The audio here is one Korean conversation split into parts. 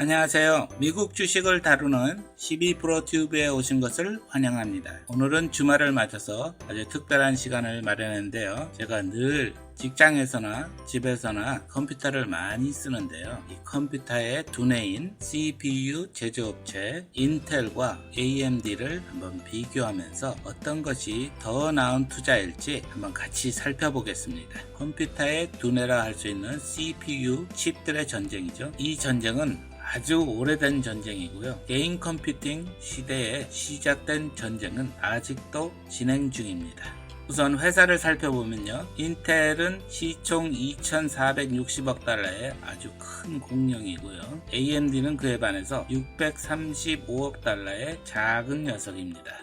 안녕하세요. 미국 주식을 다루는 12프로 튜브에 오신 것을 환영합니다. 오늘은 주말을 맞아서 아주 특별한 시간을 마련했는데요. 제가 늘 직장에서나 집에서나 컴퓨터를 많이 쓰는데요. 이 컴퓨터의 두뇌인 CPU 제조업체 인텔과 AMD를 한번 비교하면서 어떤 것이 더 나은 투자일지 한번 같이 살펴보겠습니다. 컴퓨터의 두뇌라 할 수 있는 CPU 칩들의 전쟁이죠. 이 전쟁은 아주 오래된 전쟁이고요. 개인 컴퓨팅 시대에 시작된 전쟁은 아직도 진행 중입니다. 우선 회사를 살펴보면요. 인텔은 시총 2,460억 달러의 아주 큰 공룡이고요. AMD는 그에 반해서 635억 달러의 작은 녀석입니다.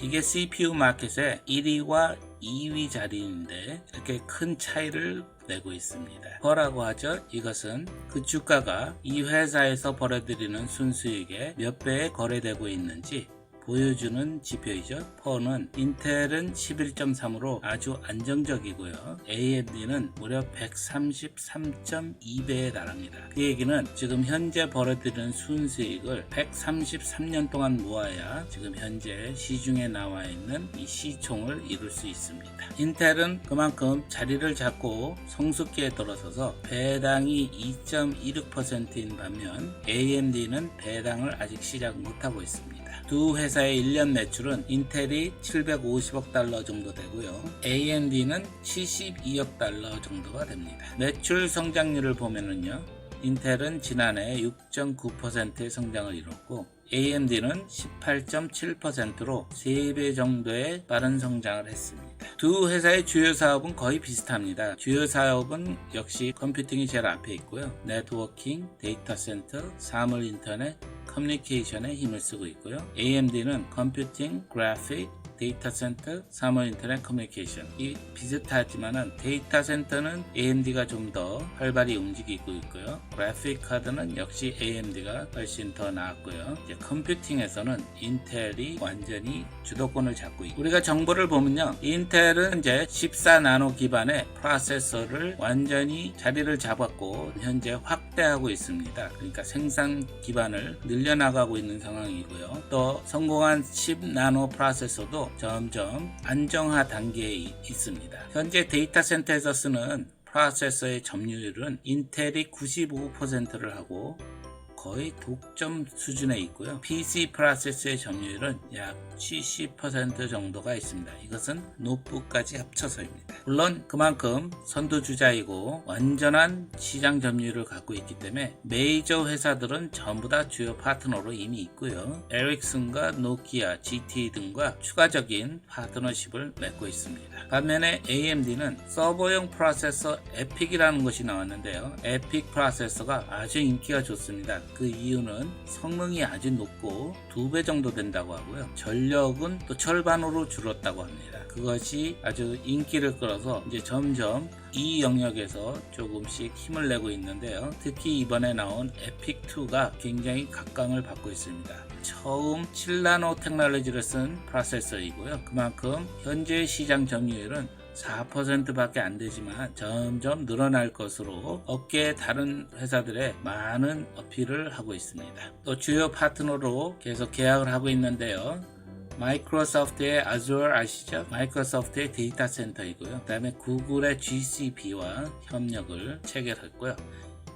이게 CPU 마켓의 1위와 2위 자리인데 이렇게 큰 차이를 내고 있습니다. 퍼라고 하죠. 이것은 그 주가가 이 회사에서 벌어들이는 순수익의 몇 배에 거래되고 있는지 보여주는 지표이죠. 퍼는 인텔은 11.3으로 아주 안정적이고요. AMD는 무려 133.2배에 달합니다. 그 얘기는 지금 현재 벌어들이는 순수익을 133년 동안 모아야 지금 현재 시중에 나와 있는 이 시총을 이룰 수 있습니다. 인텔은 그만큼 자리를 잡고 성숙기에 들어서서 배당이 2.16%인 반면 AMD는 배당을 아직 시작 못하고 있습니다. 두 회사의 1년 매출은 인텔이 750억 달러 정도 되고요. AMD는 72억 달러 정도가 됩니다. 매출 성장률을 보면은요. 인텔은 지난해 6.9%의 성장을 이뤘고 AMD는 18.7%로 3배 정도의 빠른 성장을 했습니다. 두 회사의 주요 사업은 거의 비슷합니다. 주요 사업은 역시 컴퓨팅이 제일 앞에 있고요. 네트워킹, 데이터 센터, 사물 인터넷, 커뮤니케이션에 힘을 쓰고 있고요. AMD는 컴퓨팅, 그래픽, 데이터 센터, 사물 인터넷 커뮤니케이션 이 비슷하지만은 데이터 센터는 AMD가 좀 더 활발히 움직이고 있고요. 그래픽 카드는 역시 AMD가 훨씬 더 나았고요. 이제 컴퓨팅에서는 인텔이 완전히 주도권을 잡고 있고 우리가 정보를 보면요. 인텔은 이제 14나노 기반의 프로세서를 완전히 자리를 잡았고 현재 확대하고 있습니다. 그러니까 생산 기반을 늘려나가고 있는 상황이고요. 또 성공한 10나노 프로세서도 점점 안정화 단계에 있습니다. 현재 데이터 센터에서 쓰는 프로세서의 점유율은 인텔이 95%를 하고 거의 독점 수준에 있고요. PC 프로세서의 점유율은 약 70% 정도가 있습니다. 이것은 노트북까지 합쳐서입니다. 물론 그만큼 선두주자이고 완전한 시장 점유율을 갖고 있기 때문에 메이저 회사들은 전부 다 주요 파트너로 이미 있고요. 에릭슨과 노키아, GT 등과 추가적인 파트너십을 맺고 있습니다. 반면에 AMD는 서버용 프로세서 에픽이라는 것이 나왔는데요. 에픽 프로세서가 아주 인기가 좋습니다. 그 이유는 성능이 아주 높고 2배 정도 된다고 하고요. 전력은 또 절반으로 줄었다고 합니다. 그것이 아주 인기를 끌어서 이제 점점 이 영역에서 조금씩 힘을 내고 있는데요. 특히 이번에 나온 에픽2가 굉장히 각광을 받고 있습니다. 처음 7나노 테크놀로지를 쓴 프로세서이고요. 그만큼 현재 시장 점유율은 4%밖에 안 되지만 점점 늘어날 것으로 업계의 다른 회사들의 많은 어필을 하고 있습니다. 또 주요 파트너로 계속 계약을 하고 있는데요. 마이크로소프트의 아주어 아시죠? 마이크로소프트의 데이터 센터이고요. 그 다음에 구글의 GCP와 협력을 체결했고요.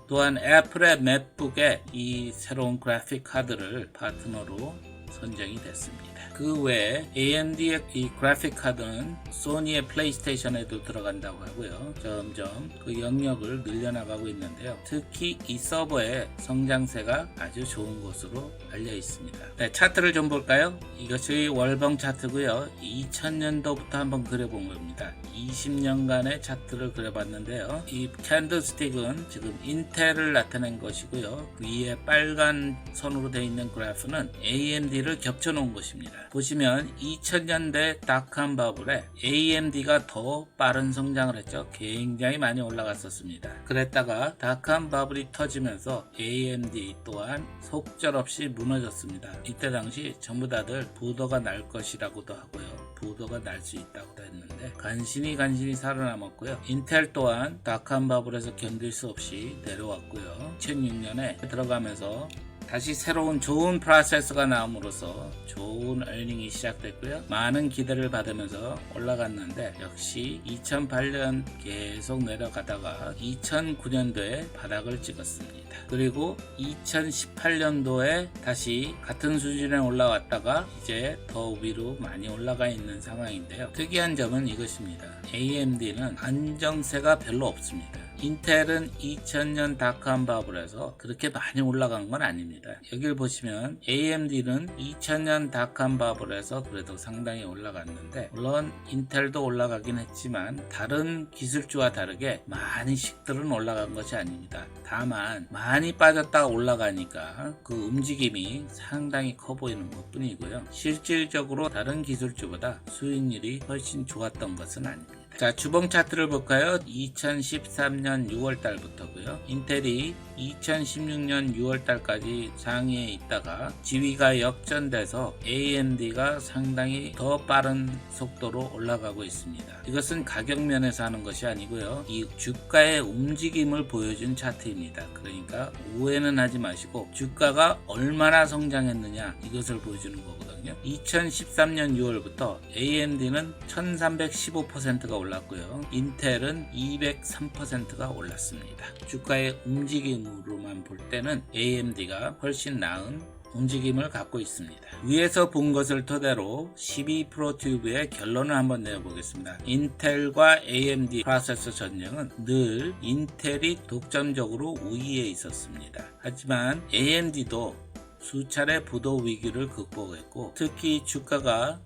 또한 애플의 맥북에 이 새로운 그래픽 카드를 파트너로 선정이 됐습니다. 그 외에 AMD의 이 그래픽 카드는 소니의 플레이스테이션에도 들어간다고 하고요. 점점 그 영역을 늘려나가고 있는데요. 특히 이 서버의 성장세가 아주 좋은 것으로 알려 있습니다. 네, 차트를 좀 볼까요? 이것이 월봉 차트고요. 2000년도부터 한번 그려본 겁니다. 20년간의 차트를 그려봤는데요. 이 캔들스틱은 지금 인텔을 나타낸 것이고요. 위에 빨간 선으로 되어 있는 그래프는 AMD를 AMD를 겹쳐 놓은 것입니다. 보시면 2000년대 닷컴 버블에 AMD가 더 빠른 성장을 했죠. 굉장히 많이 올라갔었습니다. 그랬다가 닷컴 버블이 터지면서 AMD 또한 속절없이 무너졌습니다. 이때 당시 전부 다들 부도가 날 것이라고도 하고요. 부도가 날 수 있다고도 했는데 간신히 살아남았고요. 인텔 또한 닷컴 버블에서 견딜 수 없이 내려왔고요. 2006년에 들어가면서 다시 새로운 좋은 프로세서가 나옴으로써 좋은 에arning이 시작됐고요. 많은 기대를 받으면서 올라갔는데 역시 2008년 계속 내려가다가 2009년도에 바닥을 찍었습니다. 그리고 2018년도에 다시 같은 수준에 올라왔다가 이제 더 위로 많이 올라가 있는 상황인데요. 특이한 점은 이것입니다. AMD는 안정세가 별로 없습니다. 인텔은 2000년 닷컴 버블에서 그렇게 많이 올라간 건 아닙니다. 여기를 보시면 AMD는 2000년 닷컴 버블에서 그래도 상당히 올라갔는데 물론 인텔도 올라가긴 했지만 다른 기술주와 다르게 많이 식들은 올라간 것이 아닙니다. 다만 많이 빠졌다가 올라가니까 그 움직임이 상당히 커 보이는 것 뿐이고요. 실질적으로 다른 기술주보다 수익률이 훨씬 좋았던 것은 아닙니다. 자, 주봉 차트를 볼까요? 2013년 6월 달부터고요. 인텔이 2016년 6월 달까지 상위에 있다가 지위가 역전돼서 AMD가 상당히 더 빠른 속도로 올라가고 있습니다. 이것은 가격 면에서 하는 것이 아니고요. 이 주가의 움직임을 보여준 차트입니다. 그러니까 오해는 하지 마시고 주가가 얼마나 성장했느냐 이것을 보여주는 거거든요. 2013년 6월부터 AMD는 1315%가 올랐고요. 인텔은 203%가 올랐습니다. 주가의 움직임으로만 볼 때는 AMD가 훨씬 나은 움직임을 갖고 있습니다. 위에서 본 것을 토대로 12프로튜브의 결론을 한번 내어보겠습니다. 인텔과 AMD 프로세서 전쟁은 늘 인텔이 독점적으로 우위에 있었습니다. 하지만 AMD도 수차례 부도 위기를 극복했고 특히 주가가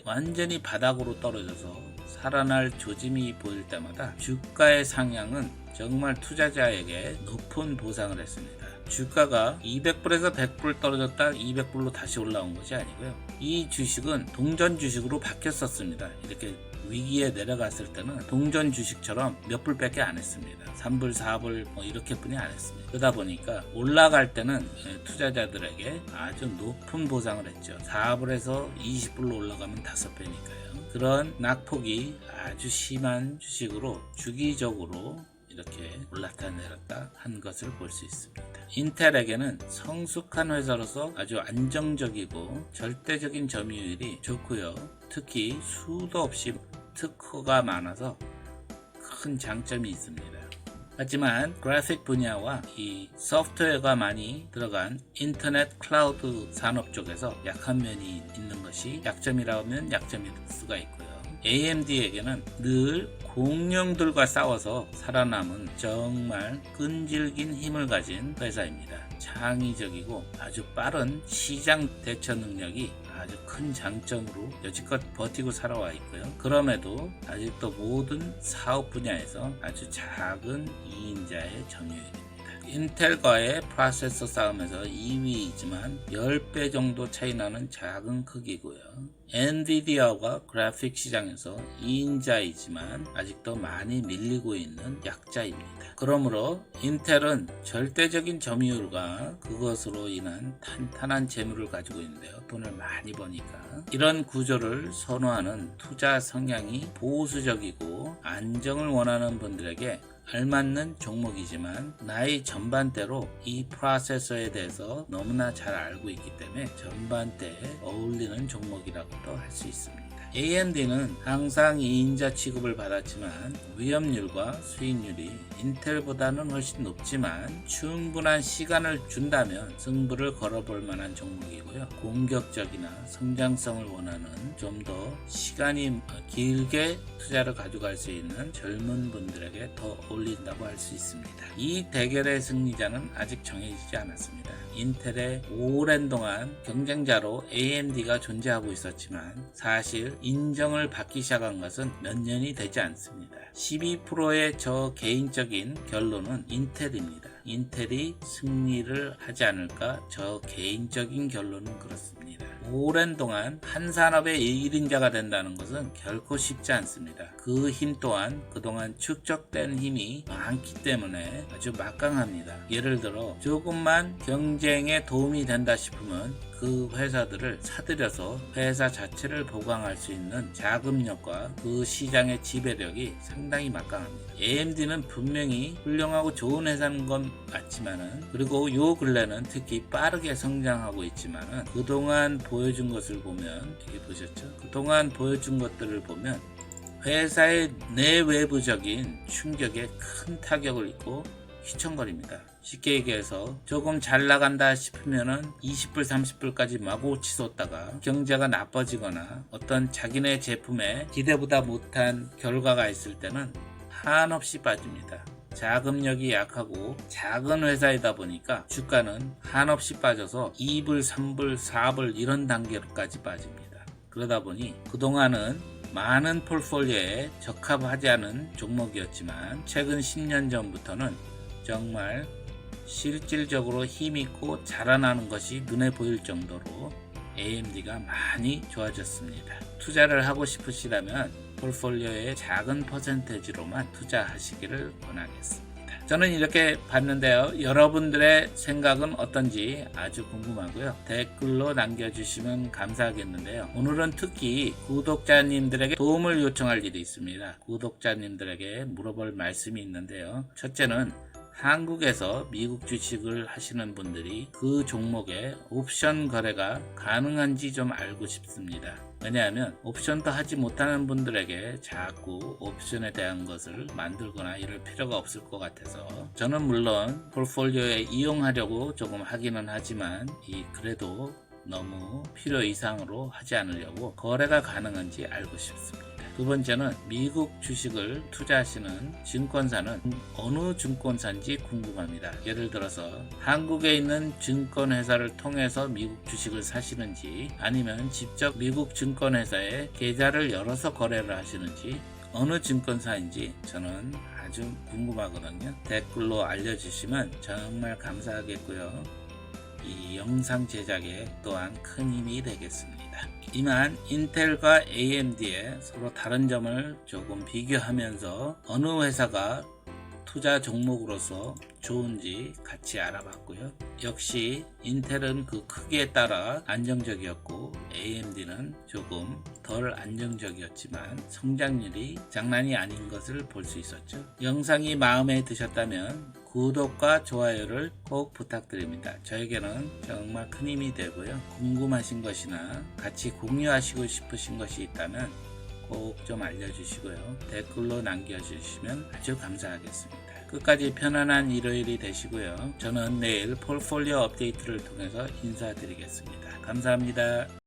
완전히 바닥으로 떨어져서 살아날 조짐이 보일 때마다 주가의 상향은 정말 투자자에게 높은 보상을 했습니다. 주가가 200불에서 100불 떨어졌다 200불로 다시 올라온 것이 아니고요. 이 주식은 동전 주식으로 바뀌었었습니다. 이렇게 위기에 내려갔을 때는 동전 주식처럼 몇 불밖에 안 했습니다. 3불, 4불 뭐 이렇게뿐이 안 했습니다. 그러다 보니까 올라갈 때는 투자자들에게 아주 높은 보상을 했죠. 4불에서 20불로 올라가면 5배니까요. 그런 낙폭이 아주 심한 주식으로 주기적으로 이렇게 올랐다 내렸다 한 것을 볼 수 있습니다. 인텔에게는 성숙한 회사로서 아주 안정적이고 절대적인 점유율이 좋고요. 특히 수도 없이 특허가 많아서 큰 장점이 있습니다. 하지만 그래픽 분야와 이 소프트웨어가 많이 들어간 인터넷 클라우드 산업 쪽에서 약한 면이 있는 것이 약점이라면 약점일 수가 있고요. AMD에게는 늘 공룡들과 싸워서 살아남은 정말 끈질긴 힘을 가진 회사입니다. 창의적이고 아주 빠른 시장 대처 능력이 아주 큰 장점으로 여지껏 버티고 살아와 있고요. 그럼에도 아직도 모든 사업 분야에서 아주 작은 2인자의 점유율입니다. 인텔과의 프로세서 싸움에서 2위이지만 10배 정도 차이 나는 작은 크기고요. 엔비디아가 그래픽 시장에서 2인자이지만 아직도 많이 밀리고 있는 약자입니다. 그러므로 인텔은 절대적인 점유율과 그것으로 인한 탄탄한 재물을 가지고 있는데요. 돈을 많이 버니까 이런 구조를 선호하는 투자 성향이 보수적이고 안정을 원하는 분들에게 알맞는 종목이지만 나의 전반대로 이 프로세서에 대해서 너무나 잘 알고 있기 때문에 전반대에 어울리는 종목이라고도 할 수 있습니다. AMD는 항상 2인자 취급을 받았지만 위험률과 수익률이 인텔보다는 훨씬 높지만 충분한 시간을 준다면 승부를 걸어볼 만한 종목이고요. 공격적이나 성장성을 원하는 좀 더 시간이 길게 투자를 가져갈 수 있는 젊은 분들에게 더 어울린다고 할 수 있습니다. 이 대결의 승리자는 아직 정해지지 않았습니다. 인텔의 오랜 동안 경쟁자로 AMD가 존재하고 있었지만 사실 인정을 받기 시작한 것은 몇 년이 되지 않습니다. 12%의 저 개인적인 결론은 인텔입니다. 인텔이 승리를 하지 않을까 저 개인적인 결론은 그렇습니다. 오랜 동안 한 산업의 1인자가 된다는 것은 결코 쉽지 않습니다. 그 힘 또한 그동안 축적된 힘이 많기 때문에 아주 막강합니다. 예를 들어 조금만 경쟁에 도움이 된다 싶으면 그 회사들을 사들여서 회사 자체를 보강할 수 있는 자금력과 그 시장의 지배력이 상당히 막강합니다. AMD는 분명히 훌륭하고 좋은 회사인 건 맞지만은, 그리고 요 근래는 특히 빠르게 성장하고 있지만은, 그동안 보여준 것을 보면, 이게 보셨죠? 그동안 보여준 것들을 보면 회사의 내외부적인 충격에 큰 타격을 입고 휘청거립니다. 쉽게 얘기해서 조금 잘 나간다 싶으면은 20불 30불까지 마구 치솟다가 경제가 나빠지거나 어떤 자기네 제품에 기대보다 못한 결과가 있을 때는 한없이 빠집니다. 자금력이 약하고 작은 회사이다 보니까 주가는 한없이 빠져서 2불 3불 4불 이런 단계로까지 빠집니다. 그러다 보니 그동안은 많은 폴폴리오에 적합하지 않은 종목이었지만 최근 10년 전부터는 정말 실질적으로 힘있고 자라나는 것이 눈에 보일 정도로 AMD가 많이 좋아졌습니다. 투자를 하고 싶으시다면 폴폴리오의 작은 퍼센테지로만 투자하시기를 권하겠습니다. 저는 이렇게 봤는데요. 여러분들의 생각은 어떤지 아주 궁금하고요. 댓글로 남겨주시면 감사하겠는데요. 오늘은 특히 구독자님들에게 도움을 요청할 일이 있습니다. 구독자님들에게 물어볼 말씀이 있는데요. 첫째는 한국에서 미국 주식을 하시는 분들이 그 종목에 옵션 거래가 가능한지 좀 알고 싶습니다. 왜냐하면 옵션도 하지 못하는 분들에게 자꾸 옵션에 대한 것을 만들거나 이럴 필요가 없을 것 같아서, 저는 물론 폴폴리오에 이용하려고 조금 하기는 하지만 그래도 너무 필요 이상으로 하지 않으려고 거래가 가능한지 알고 싶습니다. 두 번째는 미국 주식을 투자하시는 증권사는 어느 증권사인지 궁금합니다. 예를 들어서 한국에 있는 증권회사를 통해서 미국 주식을 사시는지, 아니면 직접 미국 증권회사에 계좌를 열어서 거래를 하시는지, 어느 증권사인지 저는 아주 궁금하거든요. 댓글로 알려주시면 정말 감사하겠고요. 이 영상 제작에 또한 큰 힘이 되겠습니다. 이만 인텔과 AMD의 서로 다른 점을 조금 비교하면서 어느 회사가 투자 종목으로서 좋은지 같이 알아봤고요. 역시 인텔은 그 크기에 따라 안정적이었고 AMD는 조금 덜 안정적이었지만 성장률이 장난이 아닌 것을 볼 수 있었죠. 영상이 마음에 드셨다면 구독과 좋아요를 꼭 부탁드립니다. 저에게는 정말 큰 힘이 되고요. 궁금하신 것이나 같이 공유하시고 싶으신 것이 있다면 꼭 좀 알려주시고요. 댓글로 남겨주시면 아주 감사하겠습니다. 끝까지 편안한 일요일이 되시고요. 저는 내일 폴폴리오 업데이트를 통해서 인사드리겠습니다. 감사합니다.